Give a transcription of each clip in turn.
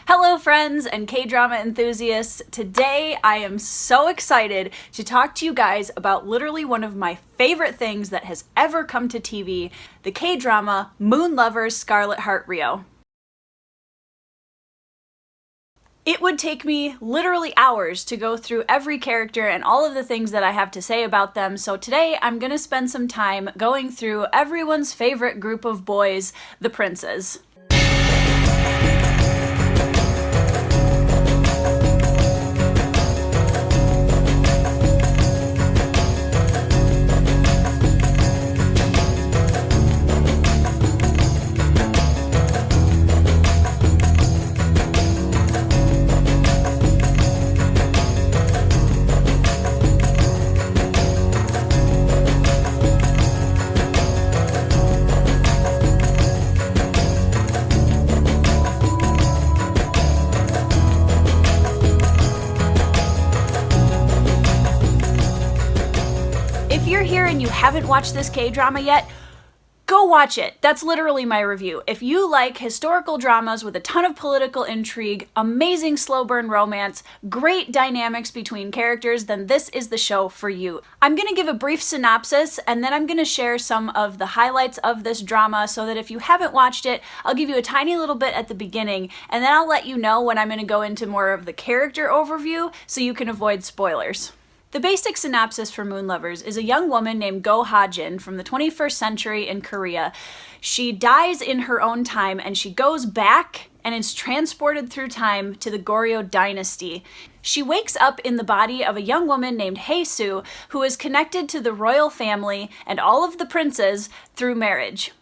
Hello friends and K-drama enthusiasts. Today I am so excited to talk to you guys about literally one of my favorite things that has ever come to TV, the K-drama Moon Lovers Scarlet Heart Ryeo. It would take me literally hours to go through every character and all of the things that I have to say about them, so today I'm gonna spend some time going through everyone's favorite group of boys, the princes. If you're here and you haven't watched this K-drama yet, go watch it. That's literally my review. If you like historical dramas with a ton of political intrigue, amazing slow burn romance, great dynamics between characters, then this is the show for you. I'm gonna give a brief synopsis and then I'm gonna share some of the highlights of this drama so that if you haven't watched it, I'll give you a tiny little bit at the beginning and then I'll let you know when I'm gonna go into more of the character overview so you can avoid spoilers. The basic synopsis for Moon Lovers is a young woman named Go Ha-jin from the 21st century in Korea. She dies in her own time and she goes back and is transported through time to the Goryeo dynasty. She wakes up in the body of a young woman named Hae-soo who is connected to the royal family and all of the princes through marriage.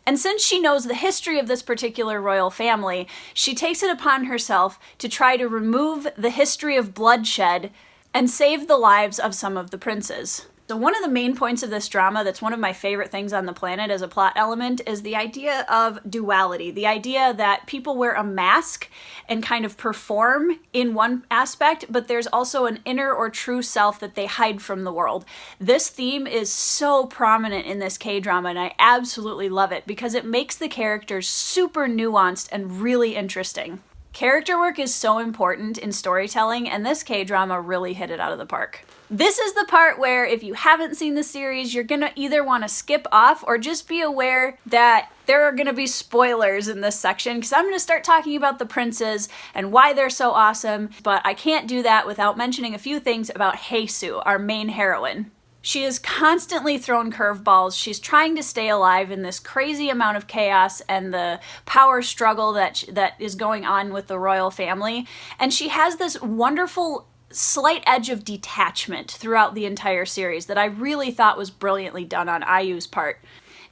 And since she knows the history of this particular royal family, she takes it upon herself to try to remove the history of bloodshed and save the lives of some of the princes. So one of the main points of this drama that's one of my favorite things on the planet as a plot element is the idea of duality, the idea that people wear a mask and kind of perform in one aspect, but there's also an inner or true self that they hide from the world. This theme is so prominent in this K-drama and I absolutely love it because it makes the characters super nuanced and really interesting. Character work is so important in storytelling, and this K-drama really hit it out of the park. This is the part where if you haven't seen the series, you're gonna either want to skip off or just be aware that there are gonna be spoilers in this section because I'm gonna start talking about the princes and why they're so awesome, but I can't do that without mentioning a few things about Hae-soo, our main heroine. She is constantly thrown curveballs. She's trying to stay alive in this crazy amount of chaos and the power struggle that is going on with the royal family. And she has this wonderful slight edge of detachment throughout the entire series that I really thought was brilliantly done on IU's part.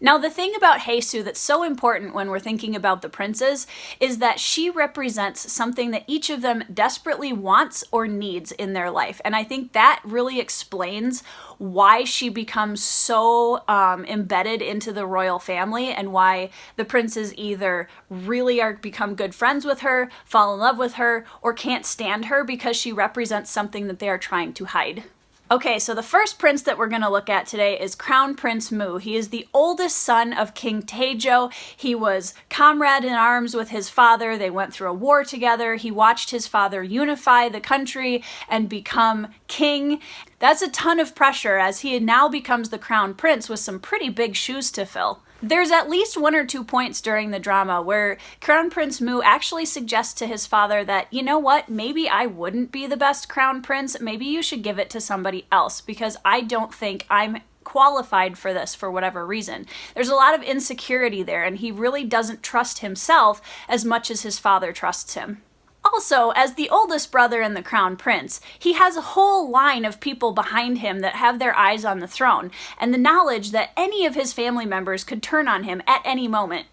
Now, the thing about Hae-soo that's so important when we're thinking about the princes is that she represents something that each of them desperately wants or needs in their life. And I think that really explains why she becomes so embedded into the royal family and why the princes either really become good friends with her, fall in love with her, or can't stand her because she represents something that they are trying to hide. Okay, so the first prince that we're going to look at today is Crown Prince Mu. He is the oldest son of King Taejo. He was comrade in arms with his father. They went through a war together. He watched his father unify the country and become king. That's a ton of pressure as he now becomes the crown prince with some pretty big shoes to fill. There's at least 1 or 2 points during the drama where Crown Prince Mu actually suggests to his father that, you know what, maybe I wouldn't be the best crown prince, maybe you should give it to somebody else because I don't think I'm qualified for this for whatever reason. There's a lot of insecurity there and he really doesn't trust himself as much as his father trusts him. Also, as the oldest brother and the crown prince, he has a whole line of people behind him that have their eyes on the throne, and the knowledge that any of his family members could turn on him at any moment.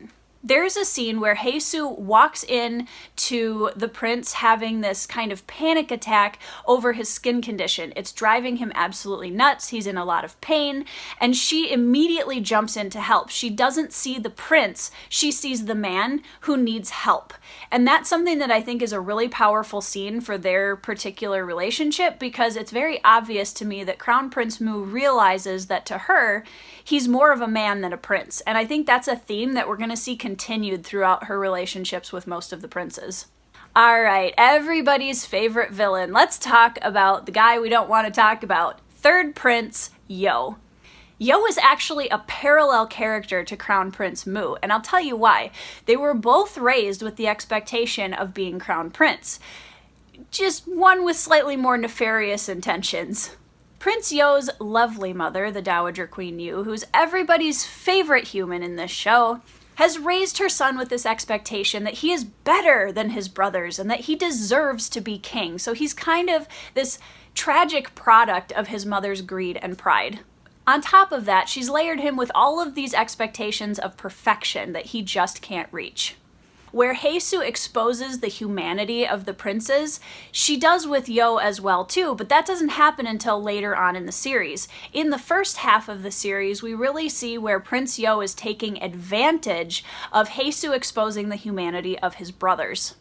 There's a scene where Hae-soo walks in to the prince having this kind of panic attack over his skin condition. It's driving him absolutely nuts. He's in a lot of pain, and she immediately jumps in to help. She doesn't see the prince, she sees the man who needs help. And that's something that I think is a really powerful scene for their particular relationship because it's very obvious to me that Crown Prince Mu realizes that to her, he's more of a man than a prince. And I think that's a theme that we're going to see continued throughout her relationships with most of the princes. All right, everybody's favorite villain. Let's talk about the guy we don't want to talk about. Third Prince, Yo. Yo is actually a parallel character to Crown Prince Mu, and I'll tell you why. They were both raised with the expectation of being Crown Prince, just one with slightly more nefarious intentions. Prince Yo's lovely mother, the Dowager Queen Yu, who's everybody's favorite human in this show, has raised her son with this expectation that he is better than his brothers and that he deserves to be king. So he's kind of this tragic product of his mother's greed and pride. On top of that, she's layered him with all of these expectations of perfection that he just can't reach. Where Haesu exposes the humanity of the princes, she does with Yo as well too, but that doesn't happen until later on in the series. In the first half of the series, we really see where Prince Yo is taking advantage of Haesu exposing the humanity of his brothers.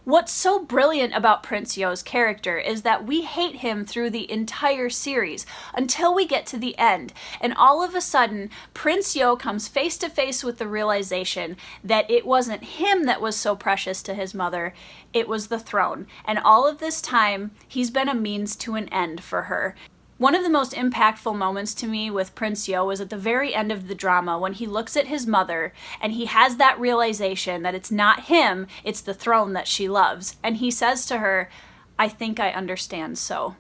What's so brilliant about Prince Yo's character is that we hate him through the entire series until we get to the end, and all of a sudden, Prince Yo comes face to face with the realization that it wasn't him that was so precious to his mother, it was the throne. And all of this time, he's been a means to an end for her. One of the most impactful moments to me with Prince Yo was at the very end of the drama when he looks at his mother and he has that realization that it's not him, it's the throne that she loves. And he says to her, "I think I understand so."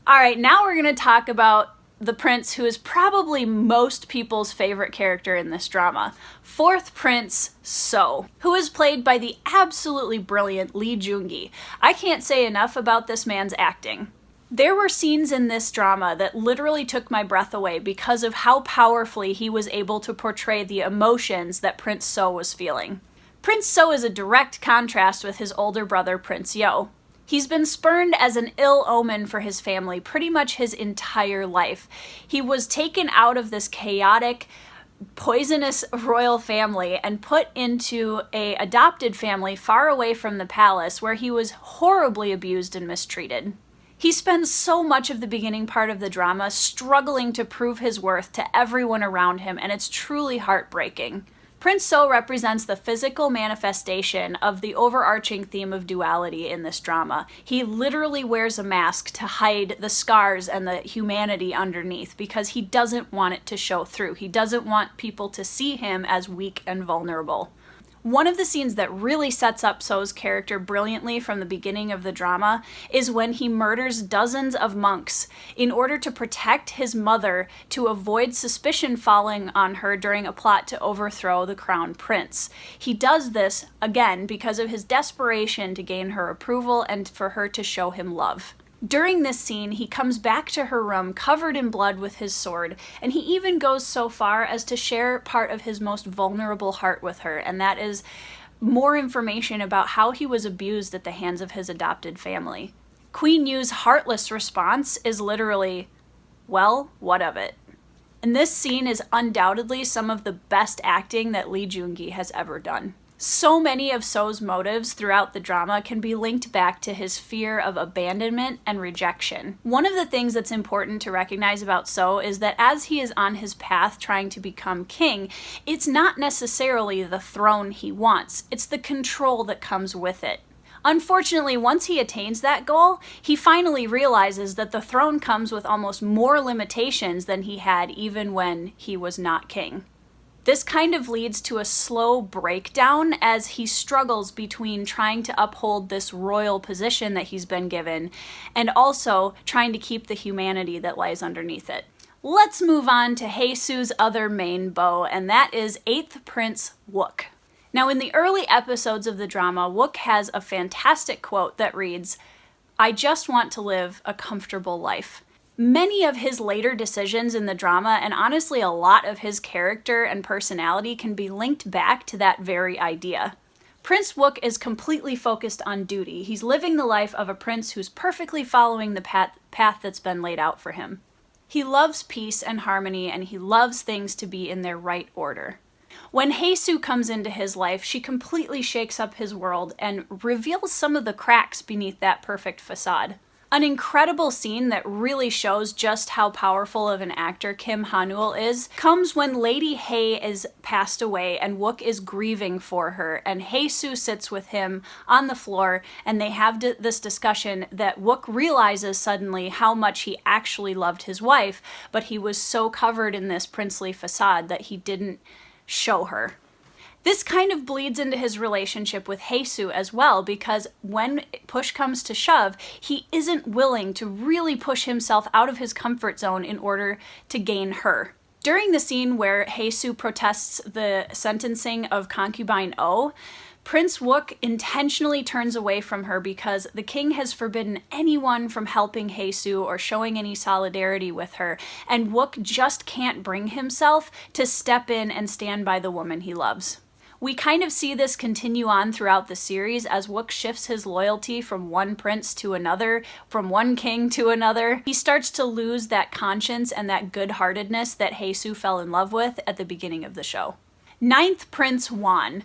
All right, now we're going to talk about the prince who is probably most people's favorite character in this drama. Fourth Prince, So, who is played by the absolutely brilliant Lee Joon-gi. I can't say enough about this man's acting. There were scenes in this drama that literally took my breath away because of how powerfully he was able to portray the emotions that Prince So was feeling. Prince So is a direct contrast with his older brother, Prince Yo. He's been spurned as an ill omen for his family pretty much his entire life. He was taken out of this chaotic, poisonous royal family and put into an adopted family far away from the palace where he was horribly abused and mistreated. He spends so much of the beginning part of the drama struggling to prove his worth to everyone around him, and it's truly heartbreaking. Prince So represents the physical manifestation of the overarching theme of duality in this drama. He literally wears a mask to hide the scars and the humanity underneath because he doesn't want it to show through. He doesn't want people to see him as weak and vulnerable. One of the scenes that really sets up So's character brilliantly from the beginning of the drama is when he murders dozens of monks in order to protect his mother to avoid suspicion falling on her during a plot to overthrow the crown prince. He does this, again, because of his desperation to gain her approval and for her to show him love. During this scene, he comes back to her room covered in blood with his sword, and he even goes so far as to share part of his most vulnerable heart with her, and that is more information about how he was abused at the hands of his adopted family. Queen Yu's heartless response is literally, "Well, what of it?" And this scene is undoubtedly some of the best acting that Lee Joon-gi has ever done. So many of So's motives throughout the drama can be linked back to his fear of abandonment and rejection. One of the things that's important to recognize about So is that as he is on his path trying to become king, it's not necessarily the throne he wants, it's the control that comes with it. Unfortunately, once he attains that goal, he finally realizes that the throne comes with almost more limitations than he had even when he was not king. This kind of leads to a slow breakdown as he struggles between trying to uphold this royal position that he's been given and also trying to keep the humanity that lies underneath it. Let's move on to Haesu's other main beau, and that is 8th Prince Wook. Now, in the early episodes of the drama, Wook has a fantastic quote that reads, "I just want to live a comfortable life." Many of his later decisions in the drama, and honestly a lot of his character and personality, can be linked back to that very idea. Prince Wook is completely focused on duty. He's living the life of a prince who's perfectly following the path that's been laid out for him. He loves peace and harmony, and he loves things to be in their right order. When Haesu comes into his life, she completely shakes up his world and reveals some of the cracks beneath that perfect facade. An incredible scene that really shows just how powerful of an actor Kim Ha-neul is comes when Lady Hae is passed away and Wook is grieving for her, and Hae-soo sits with him on the floor and they have this discussion that Wook realizes suddenly how much he actually loved his wife, but he was so covered in this princely facade that he didn't show her. This kind of bleeds into his relationship with Hae-soo as well, because when push comes to shove, he isn't willing to really push himself out of his comfort zone in order to gain her. During the scene where Hae-soo protests the sentencing of concubine Oh, Prince Wook intentionally turns away from her because the king has forbidden anyone from helping Hae-soo or showing any solidarity with her, and Wook just can't bring himself to step in and stand by the woman he loves. We kind of see this continue on throughout the series as Wook shifts his loyalty from one prince to another, from one king to another. He starts to lose that conscience and that good-heartedness that Hae-soo fell in love with at the beginning of the show. Ninth Prince Won.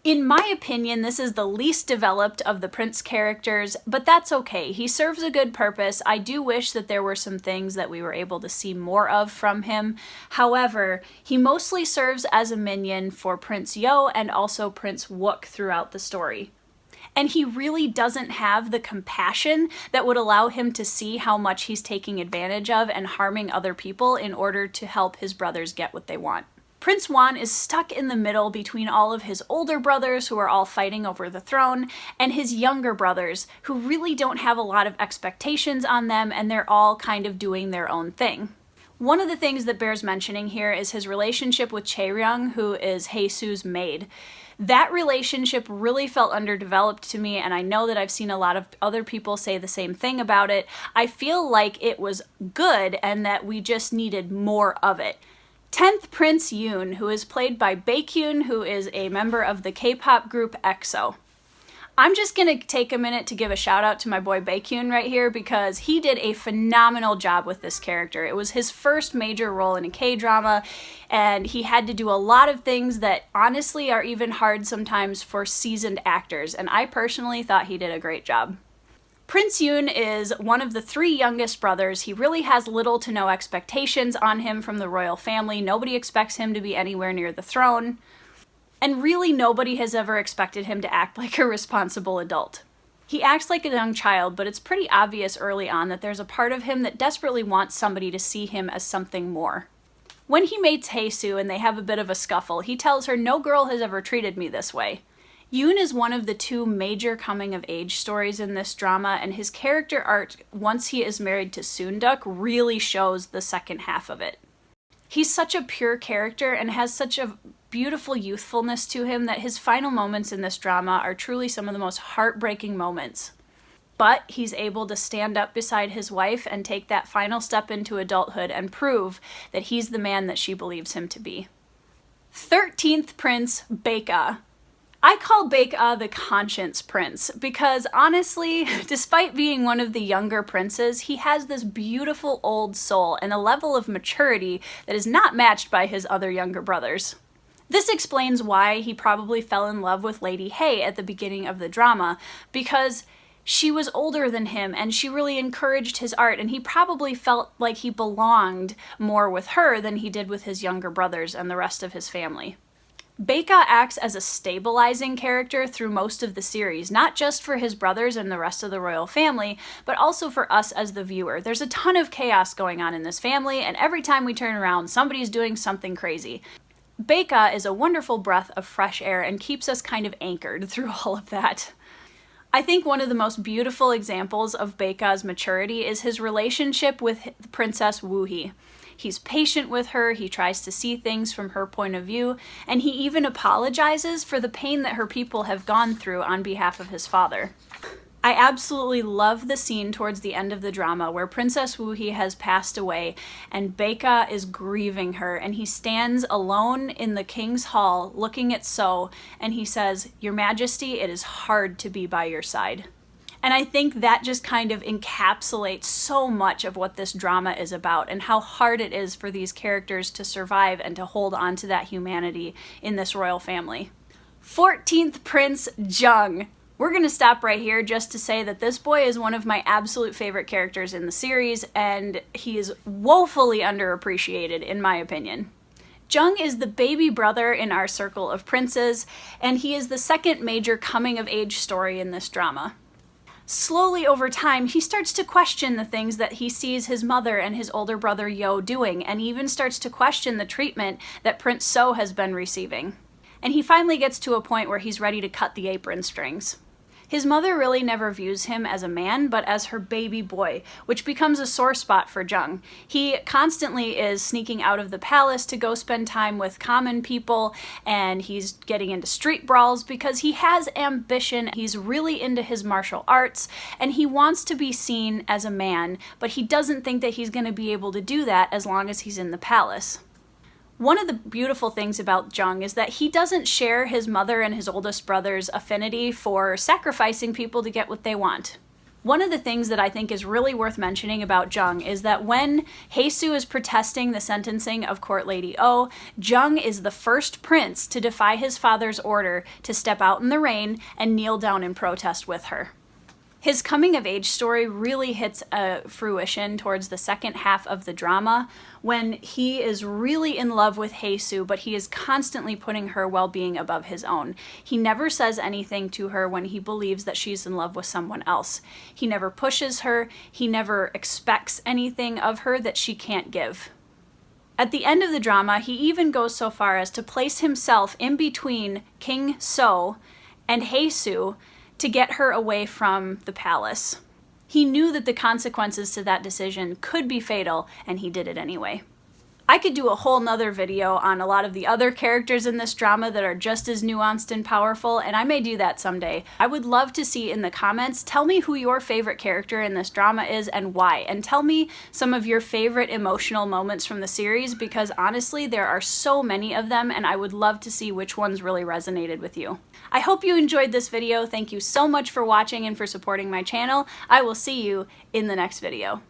In my opinion, this is the least developed of the prince characters, but that's okay. He serves a good purpose. I do wish that there were some things that we were able to see more of from him. However, he mostly serves as a minion for Prince Yo and also Prince Wook throughout the story. And he really doesn't have the compassion that would allow him to see how much he's taking advantage of and harming other people in order to help his brothers get what they want. Prince Won is stuck in the middle between all of his older brothers who are all fighting over the throne and his younger brothers who really don't have a lot of expectations on them and they're all kind of doing their own thing. One of the things that bears mentioning here is his relationship with Chae-ryung, who is Hae-soo's maid. That relationship really felt underdeveloped to me, and I know that I've seen a lot of other people say the same thing about it. I feel like it was good and that we just needed more of it. 10th Prince Yoon, who is played by Baekhyun, who is a member of the K-pop group EXO. I'm just gonna take a minute to give a shout out to my boy Baekhyun right here because he did a phenomenal job with this character. It was his first major role in a K-drama, and he had to do a lot of things that honestly are even hard sometimes for seasoned actors, and I personally thought he did a great job. Prince Yoon is one of the 3 youngest brothers. He really has little to no expectations on him from the royal family. Nobody expects him to be anywhere near the throne. And really nobody has ever expected him to act like a responsible adult. He acts like a young child, but it's pretty obvious early on that there's a part of him that desperately wants somebody to see him as something more. When he meets Hae-soo and they have a bit of a scuffle, he tells her, "No girl has ever treated me this way." Yoon is one of the 2 major coming-of-age stories in this drama, and his character arc, once he is married to Soon-duk, really shows the second half of it. He's such a pure character and has such a beautiful youthfulness to him that his final moments in this drama are truly some of the most heartbreaking moments. But he's able to stand up beside his wife and take that final step into adulthood and prove that he's the man that she believes him to be. 13th Prince Baeka. I call Baeka the conscience prince because honestly, despite being one of the younger princes, he has this beautiful old soul and a level of maturity that is not matched by his other younger brothers. This explains why he probably fell in love with Lady Hae at the beginning of the drama, because she was older than him and she really encouraged his art, and he probably felt like he belonged more with her than he did with his younger brothers and the rest of his family. Baeka acts as a stabilizing character through most of the series, not just for his brothers and the rest of the royal family, but also for us as the viewer. There's a ton of chaos going on in this family, and every time we turn around, somebody's doing something crazy. Baeka is a wonderful breath of fresh air and keeps us kind of anchored through all of that. I think one of the most beautiful examples of Baeka's maturity is his relationship with Princess Woohee. He's patient with her, he tries to see things from her point of view, and he even apologizes for the pain that her people have gone through on behalf of his father. I absolutely love the scene towards the end of the drama where Princess Woohee has passed away and Baeka is grieving her, and he stands alone in the king's hall looking at So, and he says, "Your Majesty, it is hard to be by your side." And I think that just kind of encapsulates so much of what this drama is about and how hard it is for these characters to survive and to hold on to that humanity in this royal family. 14th Prince Jung. We're gonna stop right here just to say that this boy is one of my absolute favorite characters in the series, and he is woefully underappreciated in my opinion. Jung is the baby brother in our circle of princes, and he is the second major coming-of-age story in this drama. Slowly over time, he starts to question the things that he sees his mother and his older brother Yo doing, and even starts to question the treatment that Prince So has been receiving. And he finally gets to a point where he's ready to cut the apron strings. His mother really never views him as a man, but as her baby boy, which becomes a sore spot for Jung. He constantly is sneaking out of the palace to go spend time with common people, and he's getting into street brawls because he has ambition. He's really into his martial arts, and he wants to be seen as a man, but he doesn't think that he's going to be able to do that as long as he's in the palace. One of the beautiful things about Jung is that he doesn't share his mother and his oldest brother's affinity for sacrificing people to get what they want. One of the things that I think is really worth mentioning about Jung is that when Haesu is protesting the sentencing of Court Lady Oh, Jung is the first prince to defy his father's order to step out in the rain and kneel down in protest with her. His coming-of-age story really hits a fruition towards the second half of the drama, when he is really in love with Haesu, but he is constantly putting her well-being above his own. He never says anything to her when he believes that she's in love with someone else. He never pushes her, he never expects anything of her that she can't give. At the end of the drama, he even goes so far as to place himself in between King So and Haesu to get her away from the palace. He knew that the consequences to that decision could be fatal, and he did it anyway. I could do a whole nother video on a lot of the other characters in this drama that are just as nuanced and powerful, and I may do that someday. I would love to see in the comments, tell me who your favorite character in this drama is and why, and tell me some of your favorite emotional moments from the series, because honestly, there are so many of them, and I would love to see which ones really resonated with you. I hope you enjoyed this video. Thank you so much for watching and for supporting my channel. I will see you in the next video.